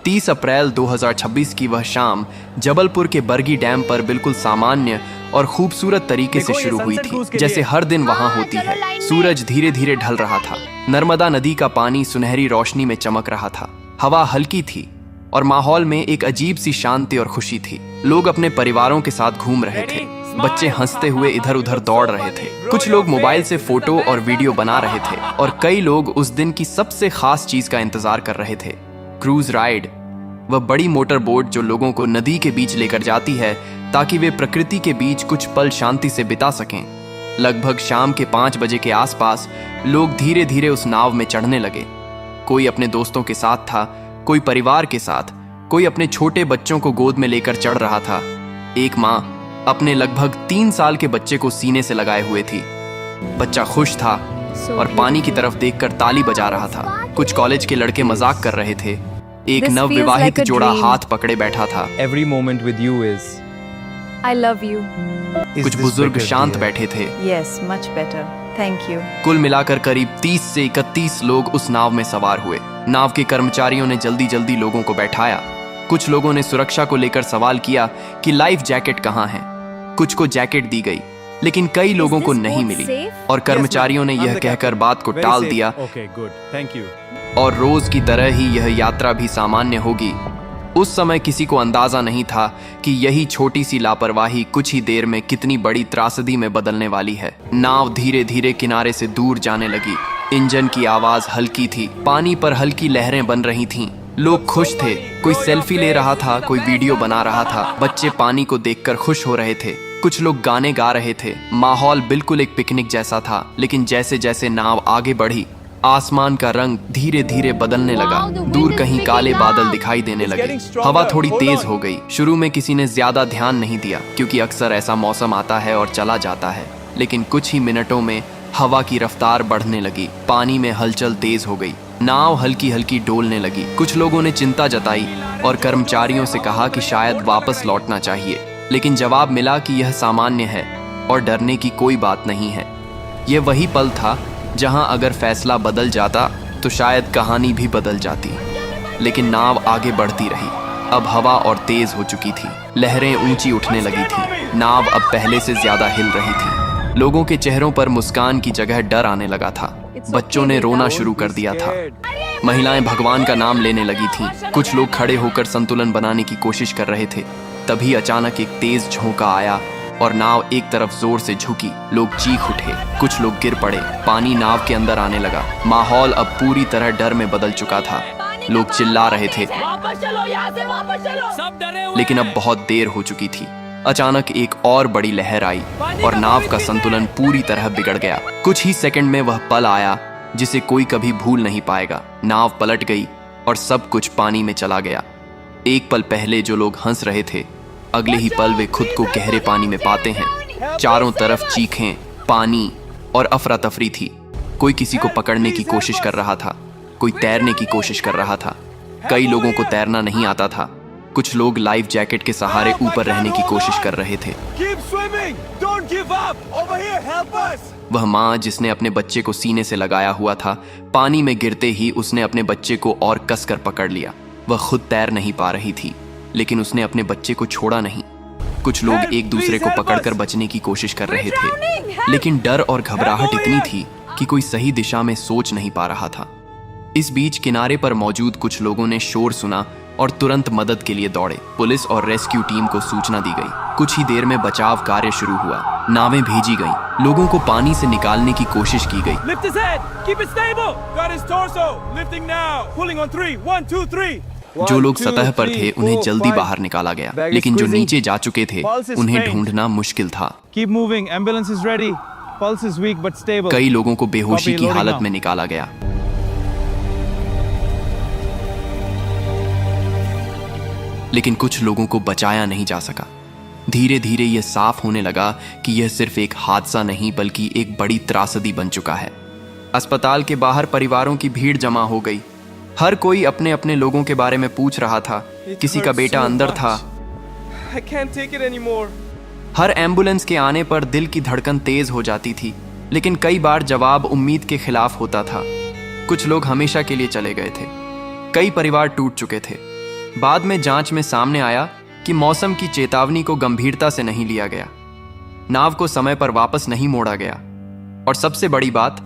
30 अप्रैल 2026 की वह शाम जबलपुर के बरगी डैम पर बिल्कुल सामान्य और खूबसूरत तरीके से शुरू हुई थी, जैसे हर दिन वहां होती है। सूरज धीरे धीरे ढल रहा था। नर्मदा नदी का पानी सुनहरी रोशनी में चमक रहा था। हवा हल्की थी और माहौल में एक अजीब सी शांति और खुशी थी। लोग अपने परिवारों के साथ घूम रहे थे। बच्चे हंसते हुए इधर उधर दौड़ रहे थे। कुछ लोग मोबाइल से फोटो और वीडियो बना रहे थे और कई लोग उस दिन की सबसे खास चीज का इंतजार कर रहे थे, क्रूज राइड। वह बड़ी मोटर बोट जो लोगों को नदी के बीच लेकर जाती है ताकि वे प्रकृति के बीच कुछ पल शांति से बिता सकें। लगभग शाम के 5 बजे के आसपास लोग धीरे धीरे उस नाव में चढ़ने लगे। कोई अपने दोस्तों के साथ था, कोई परिवार के साथ, कोई अपने छोटे बच्चों को गोद में लेकर चढ़ रहा था। एक माँ अपने लगभग 3 साल के बच्चे को सीने से लगाए हुए थी। बच्चा खुश था और पानी की तरफ देखकर ताली बजा रहा था। कुछ कॉलेज के लड़के मजाक कर रहे थे। एक नवविवाहित जोड़ा हाथ पकड़े बैठा था। Every moment with you is I love you. कुछ बुजुर्ग शांत बैठे थे। Yes, much better. Thank you. कुल मिलाकर करीब 30 से 31 लोग उस नाव में सवार हुए। नाव के कर्मचारियों ने जल्दी जल्दी लोगों को बैठाया। कुछ लोगों ने सुरक्षा को लेकर सवाल किया कि लाइफ जैकेट कहाँ है। कुछ को जैकेट दी गई, लेकिन कई लोगों को नहीं मिली और कर्मचारियों ने यह कहकर बात को टाल दिया और रोज की तरह ही यह यात्रा भी सामान्य होगी। उस समय किसी को अंदाजा नहीं था कि यही छोटी सी लापरवाही कुछ ही देर में कितनी बड़ी त्रासदी में बदलने वाली है। नाव धीरे धीरे किनारे से दूर जाने लगी। इंजन की आवाज हल्की थी। पानी पर हल्की लहरें बन रही थीं। लोग खुश थे। कोई सेल्फी ले रहा था, कोई वीडियो बना रहा था। बच्चे पानी को देखकर खुश हो रहे थे। कुछ लोग गाने गा रहे थे। माहौल बिल्कुल एक पिकनिक जैसा था। लेकिन जैसे जैसे नाव आगे बढ़ी, आसमान का रंग धीरे धीरे बदलने लगा। दूर कहीं काले बादल दिखाई देने लगे। हवा थोड़ी तेज हो गई। शुरू में किसी ने ज्यादा ध्यान नहीं दिया, क्योंकि अक्सर ऐसा मौसम आता है और चला जाता है। लेकिन कुछ ही मिनटों में हवा की रफ्तार बढ़ने लगी। पानी में हलचल तेज हो गई। नाव हल्की हल्की डोलने लगी। कुछ लोगों ने चिंता जताई और कर्मचारियों से कहा कि शायद वापस लौटना चाहिए, लेकिन जवाब मिला कि यह सामान्य है और डरने की कोई बात नहीं है। यह वही पल था जहां अगर फैसला बदल जाता तो शायद कहानी भी बदल जाती। लेकिन नाव आगे बढ़ती रही। अब हवा और तेज हो चुकी थी। लहरें ऊंची उठने लगी थी। नाव अब पहले से ज्यादा हिल रही थी। लोगों के चेहरों पर मुस्कान की जगह डर आने लगा था। बच्चों ने रोना शुरू कर दिया था। महिलाएं भगवान का नाम लेने लगी थीं। कुछ लोग खड़े होकर संतुलन बनाने की कोशिश कर रहे थे। तभी अचानक एक तेज झोंका आया और नाव एक तरफ जोर से झुकी। लोग चीख उठे। कुछ लोग गिर पड़े। पानी नाव के अंदर आने लगा। माहौल अब पूरी तरह डर में बदल चुका था। लोग चिल्ला रहे थे, लेकिन अब बहुत देर हो चुकी थी। अचानक एक और बड़ी लहर आई और नाव का संतुलन पूरी तरह बिगड़ गया। कुछ ही सेकंड में वह पल आया जिसे कोई कभी भूल नहीं पाएगा। नाव पलट गई और सब कुछ पानी में चला गया। एक पल पहले जो लोग हंस रहे थे, अगले ही पल वे खुद को गहरे पानी में पाते हैं। चारों तरफ चीखें, पानी और अफरा तफरी थी। कोई किसी को पकड़ने की कोशिश कर रहा था, कोई तैरने की कोशिश कर रहा था। कई लोगों को तैरना नहीं आता था। कुछ लोग लाइफ जैकेट के सहारे ऊपर रहने की कोशिश कर रहे थे। वह माँ जिसने अपने बच्चे को सीने से लगाया हुआ था, पानी में गिरते ही उसने अपने बच्चे को और कसकर पकड़ लिया। वह खुद तैर नहीं पा रही थी, लेकिन उसने अपने बच्चे को छोड़ा नहीं। कुछ लोग एक दूसरे को पकड़कर बचने की कोशिश कर रहे थे, लेकिन डर और घबराहट इतनी थी कि कोई सही दिशा में सोच नहीं पा रहा था। इस बीच किनारे पर मौजूद कुछ लोगों ने शोर सुना और तुरंत मदद के लिए दौड़े। पुलिस और रेस्क्यू टीम को सूचना दी गई। कुछ ही देर में बचाव कार्य शुरू हुआ। नावें भेजी गईं। लोगों को पानी से निकालने की कोशिश की गई। जो लोग सतह पर थे उन्हें जल्दी बाहर निकाला गया, लेकिन जो नीचे जा चुके थे उन्हें ढूंढना मुश्किल था। कई लोगों को बेहोशी की हालत में निकाला गया। लेकिन कुछ लोगों को बचाया नहीं जा सका। धीरे धीरे यह साफ होने लगा कि यह सिर्फ एक हादसा नहीं बल्कि एक बड़ी त्रासदी बन चुका है। अस्पताल के बाहर परिवारों की भीड़ जमा हो गई। हर कोई अपने अपने लोगों के बारे में पूछ रहा था। किसी का बेटा अंदर था। हर एम्बुलेंस के आने पर दिल की धड़कन तेज हो जाती थी, लेकिन कई बार जवाब उम्मीद के खिलाफ होता था। कुछ लोग हमेशा के लिए चले गए थे। कई परिवार टूट चुके थे। बाद में जांच में सामने आया कि मौसम की चेतावनी को गंभीरता से नहीं लिया गया, नाव को समय पर वापस नहीं मोड़ा गया और सबसे बड़ी बात,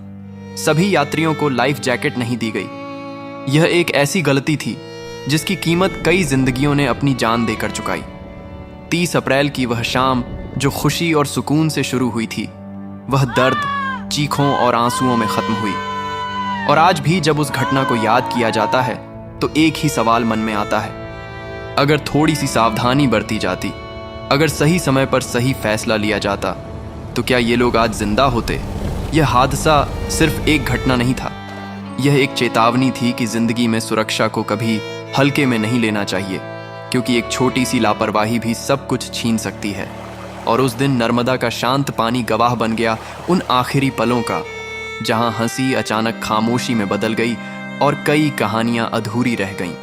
सभी यात्रियों को लाइफ जैकेट नहीं दी गई। यह एक ऐसी गलती थी जिसकी कीमत कई जिंदगियों ने अपनी जान देकर चुकाई। 30 अप्रैल की वह शाम जो खुशी और सुकून से शुरू हुई थी, वह दर्द, चीखों और आंसुओं में खत्म हुई। और आज भी जब उस घटना को याद किया जाता है तो एक ही सवाल मन में आता है, अगर थोड़ी सी सावधानी बरती जाती, अगर सही समय पर सही फैसला लिया जाता, तो क्या ये लोग आज जिंदा होते? यह हादसा सिर्फ एक घटना नहीं था, यह एक चेतावनी थी कि जिंदगी में सुरक्षा को कभी हल्के में नहीं लेना चाहिए, क्योंकि एक छोटी सी लापरवाही भी सब कुछ छीन सकती है। और उस दिन नर्मदा का शांत पानी गवाह बन गया उन आखिरी पलों का, जहां हंसी अचानक खामोशी में बदल गई और कई कहानियां अधूरी रह गईं।